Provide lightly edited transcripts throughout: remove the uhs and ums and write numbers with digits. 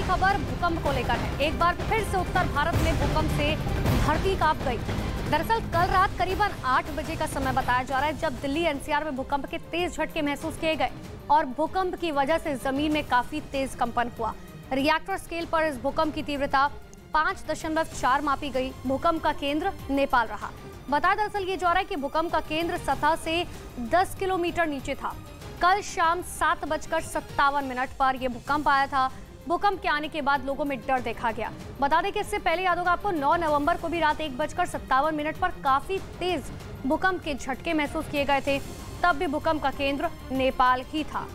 खबर भूकंप को लेकर है। एक बार फिर से उत्तर भारत में भूकंप से धरती कांप गई। दरअसल कल रात करीबन 8 बजे का समय बताया जा रहा है जब दिल्ली एनसीआर में भूकंप के तेज झटके महसूस किए गए और भूकंप की वजह से जमीन में काफी तेज कंपन हुआ। रिएक्टर स्केल पर इस भूकंप की तीव्रता 5.4 मापी गई। भूकंप का केंद्र नेपाल रहा। बताया दरअसल ये जा रहा है कि भूकंप का केंद्र सतह से 10 किलोमीटर नीचे था। कल शाम 7:57 पर यह भूकंप आया था। भूकंप के आने के बाद लोगों में डर देखा गया। बता दें कि इससे पहले याद होगा आपको 9 नवंबर को भी रात 1:57 पर काफी तेज भूकंप के झटके महसूस किए गए थे। तब भी भूकंप का केंद्र नेपाल ही था।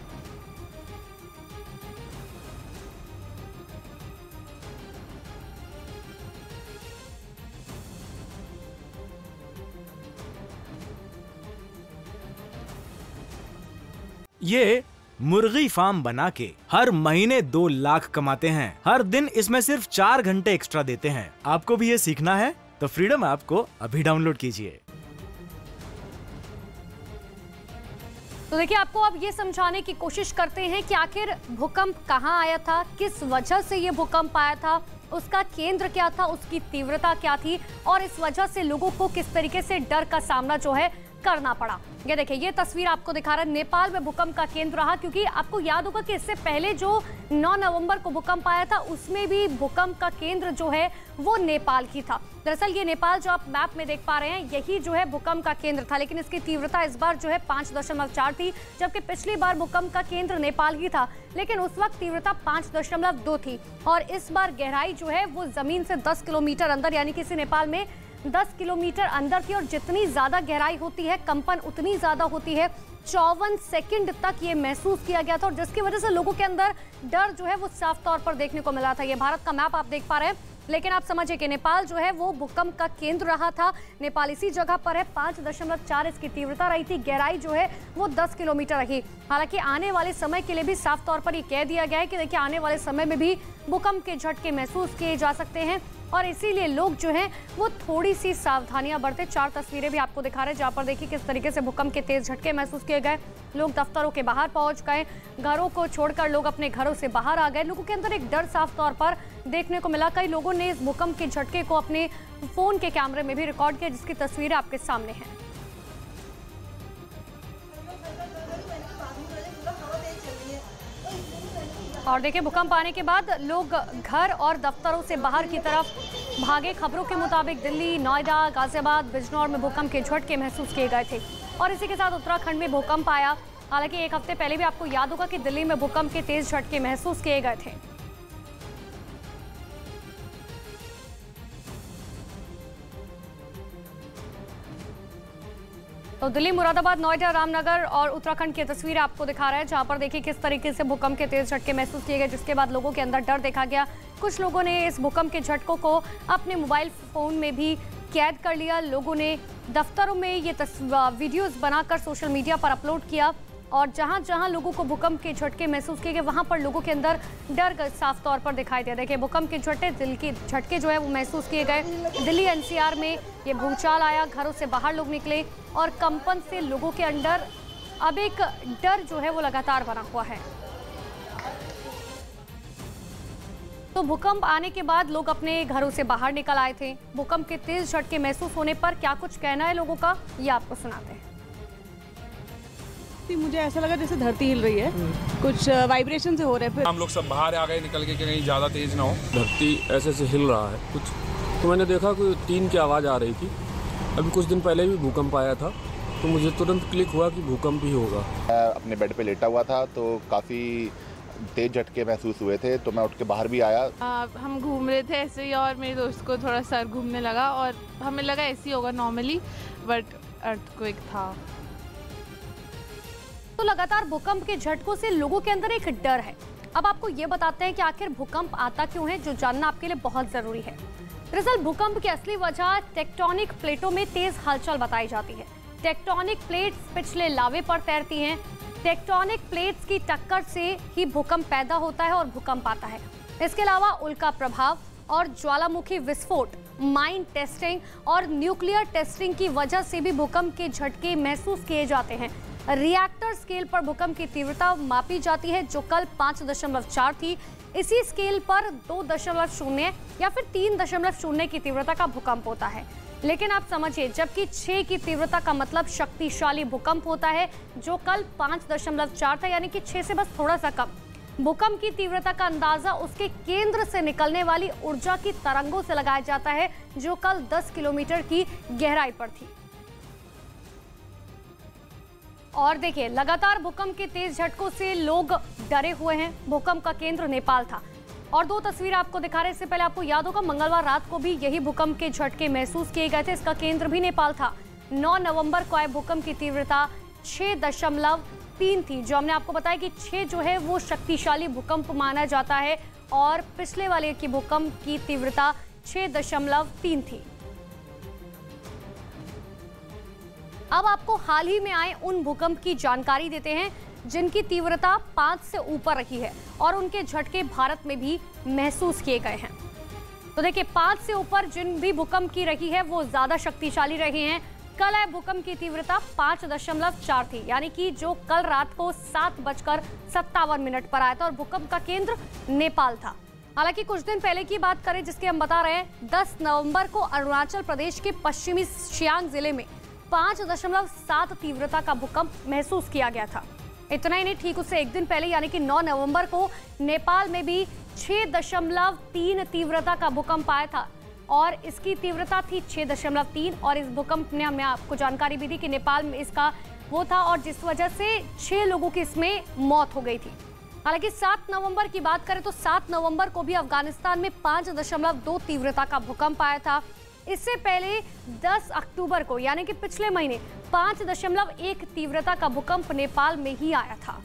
ये मुर्गी फार्म बना के हर महीने 2 लाख कमाते हैं। हर दिन इसमें सिर्फ 4 घंटे एक्स्ट्रा देते हैं। आपको भी ये सीखना है तो फ्रीडम ऐप को अभी डाउनलोड कीजिए। तो देखिए, आपको अब ये समझाने की कोशिश करते हैं कि आखिर भूकंप कहां आया था, किस वजह से ये भूकंप आया था, उसका केंद्र क्या था, उसकी तीव्रता क्या थी और इस वजह से लोगों को किस तरीके से डर का सामना जो है करना पड़ा। ये देखिए, ये तस्वीर आपको दिखा रहा है नेपाल में भूकंप का केंद्र रहा, क्योंकि आपको याद होगा कि इससे पहले जो 9 नवंबर को भूकंप आया था उसमें भी भूकंप का केंद्र जो है वो नेपाल की था। दरअसल ये नेपाल जो आप मैप में देख पा रहे हैं यही जो है भूकंप का केंद्र था, लेकिन इसकी तीव्रता इस बार जो है 5.4 थी, जबकि पिछली बार भूकंप का केंद्र नेपाल ही था, लेकिन उस वक्त तीव्रता 5.2 थी और इस बार गहराई जो है वो जमीन से 10 किलोमीटर अंदर यानी कि नेपाल में 10 किलोमीटर अंदर थी। और जितनी ज्यादा गहराई होती है कंपन उतनी ज्यादा होती है। 54 सेकंड तक ये महसूस किया गया था और जिसकी वजह से लोगों के अंदर डर जो है वो साफ तौर पर देखने को मिला था। ये भारत का मैप आप देख पा रहे हैं, लेकिन आप समझिए कि नेपाल जो है वो भूकंप का केंद्र रहा था। नेपाल इसी जगह पर है। 5.4 इसकी तीव्रता रही थी। गहराई जो है वो 10 किलोमीटर रही। हालांकि आने वाले समय के लिए भी साफ तौर पर ये कह दिया गया है कि देखिए, आने वाले समय में भी भूकंप के झटके महसूस किए जा सकते हैं और इसीलिए लोग जो हैं वो थोड़ी सी सावधानियां बरते। 4 तस्वीरें भी आपको दिखा रहे हैं जहां पर देखिए किस तरीके से भूकंप के तेज झटके महसूस किए गए। लोग दफ्तरों के बाहर पहुंच गए, घरों को छोड़कर लोग अपने घरों से बाहर आ गए। लोगों के अंदर एक डर साफ तौर पर देखने को मिला। कई लोगों ने इस भूकंप के झटके को अपने फोन के कैमरे में भी रिकॉर्ड किया, जिसकी तस्वीरें आपके सामने हैं। और देखिए, भूकंप आने के बाद लोग घर और दफ्तरों से बाहर की तरफ भागे। खबरों के मुताबिक दिल्ली, नोएडा, गाजियाबाद, बिजनौर में भूकंप के झटके महसूस किए गए थे और इसी के साथ उत्तराखंड में भूकंप आया। हालांकि एक हफ्ते पहले भी आपको याद होगा कि दिल्ली में भूकंप के तेज झटके महसूस किए गए थे। तो दिल्ली, मुरादाबाद, नोएडा, रामनगर और उत्तराखंड की तस्वीर आपको दिखा रहा है जहां पर देखिए किस तरीके से भूकंप के तेज झटके महसूस किए गए, जिसके बाद लोगों के अंदर डर देखा गया। कुछ लोगों ने इस भूकंप के झटकों को अपने मोबाइल फोन में भी कैद कर लिया। लोगों ने दफ्तरों में ये वीडियोस बनाकर सोशल मीडिया पर अपलोड किया और जहां जहां लोगों को भूकंप के झटके महसूस किए गए वहां पर लोगों के अंदर डर साफ तौर पर दिखाई दिया। देखिए, भूकंप के झटके जो है वो महसूस किए गए। दिल्ली एनसीआर में ये भूचाल आया, घरों से बाहर लोग निकले और कंपन से लोगों के अंदर अब एक डर जो है वो लगातार बना हुआ है। तो भूकंप आने के बाद लोग अपने घरों से बाहर निकल आए थे। भूकंप के तेज झटके महसूस होने पर क्या कुछ कहना है लोगों का, ये आपको सुनाते हैं। मुझे ऐसा लगा जैसे धरती हिल रही है, कुछ वाइब्रेशन से हो रहे हैं। फिर हम लोग सब बाहर आ गए निकल के कि कहीं ज़्यादा तेज ना हो। धरती ऐसे से हिल रहा है कुछ, तो मैंने देखा कोई 3 की आवाज़ आ रही थी। अभी कुछ दिन पहले भी भूकंप आया था तो मुझे तुरंत क्लिक हुआ कि भूकंप ही होगा। अपने बेड पे लेटा हुआ था तो काफ़ी तेज झटके महसूस हुए थे, तो मैं उठ के बाहर भी आया। हम घूम रहे थे ऐसे ही और मेरे दोस्त को थोड़ा सर घूमने लगा और हमें लगा ऐसे ही होगा नॉर्मली, बट अर्थक्वेक था। तो लगातार भूकंप के झटकों से लोगों के अंदर एक डर है। अब आपको ये बताते हैं कि आखिर भूकंप आता क्यों है, जो जानना आपके लिए बहुत जरूरी है। दरअसल भूकंप की असली वजह टेक्टोनिक प्लेटों में तेज हलचल बताई जाती है। टेक्टोनिक प्लेट्स पिछले लावे पर तैरती हैं। टेक्टोनिक प्लेट्स की टक्कर से ही भूकंप पैदा होता है और भूकंप आता है। इसके अलावा उल्का प्रभाव और ज्वालामुखी विस्फोट, माइन टेस्टिंग और न्यूक्लियर टेस्टिंग की वजह से भी भूकंप के झटके महसूस किए जाते हैं। रिएक्टर स्केल पर भूकंप की तीव्रता मापी जाती है, जो कल 5.4 थी। इसी स्केल पर 2.0 या फिर 3.0 की तीव्रता का भूकंप होता है। लेकिन आप समझिए, जबकि 6 की तीव्रता का मतलब शक्तिशाली भूकंप होता है, जो कल 5.4 था, यानी कि 6 से बस थोड़ा सा कम। भूकंप की तीव्रता का अंदाजा उसके केंद्र से निकलने वाली ऊर्जा की तरंगों से लगाया जाता है, जो कल 10 किलोमीटर की गहराई पर थी। और देखिए, लगातार भूकंप के तेज झटकों से लोग डरे हुए हैं। भूकंप का केंद्र नेपाल था। और 2 तस्वीर आपको दिखा रहे, इससे पहले आपको याद होगा मंगलवार रात को भी यही भूकंप के झटके महसूस किए गए थे। इसका केंद्र भी नेपाल था। 9 नवंबर को आए भूकंप की तीव्रता 6.3 थी, जो हमने आपको बताया कि 6 जो है वो शक्तिशाली भूकंप माना जाता है, और पिछले वाले की भूकंप की तीव्रता 6.3 थी। अब आपको हाल ही में आए उन भूकंप की जानकारी देते हैं जिनकी तीव्रता 5 से ऊपर रही है और उनके झटके भारत में भी महसूस किए गए हैं। तो देखिए, 5 से ऊपर जिन भी भूकंप की रही है वो ज्यादा शक्तिशाली रहे हैं। कल आए भूकंप की तीव्रता 5.4 थी, यानी कि जो कल रात को 7:57 पर आया था, और भूकंप का केंद्र नेपाल था। हालांकि कुछ दिन पहले की बात करें, जिसके हम बता रहे हैं, 10 नवंबर को अरुणाचल प्रदेश के पश्चिमी सियांग जिले में 5.7 तीव्रता का भूकंप महसूस किया गया था। इतना ही नहीं, ठीक उससे एक दिन पहले यानी कि 9 नवंबर को नेपाल में भी 6.3 तीव्रता का भूकंप आया था, और इसकी तीव्रता थी 6.3। और इस भूकंप ने हमें आपको जानकारी भी दी कि नेपाल में इसका वो था, और जिस वजह से 6 लोगों की इसमें मौत हो गई थी। हालांकि 7 नवंबर की बात करें तो 7 नवंबर को भी अफगानिस्तान में 5.2 तीव्रता का भूकंप आया था। इससे पहले 10 अक्टूबर को, यानी कि पिछले महीने, 5.1 तीव्रता का भूकंप नेपाल में ही आया था।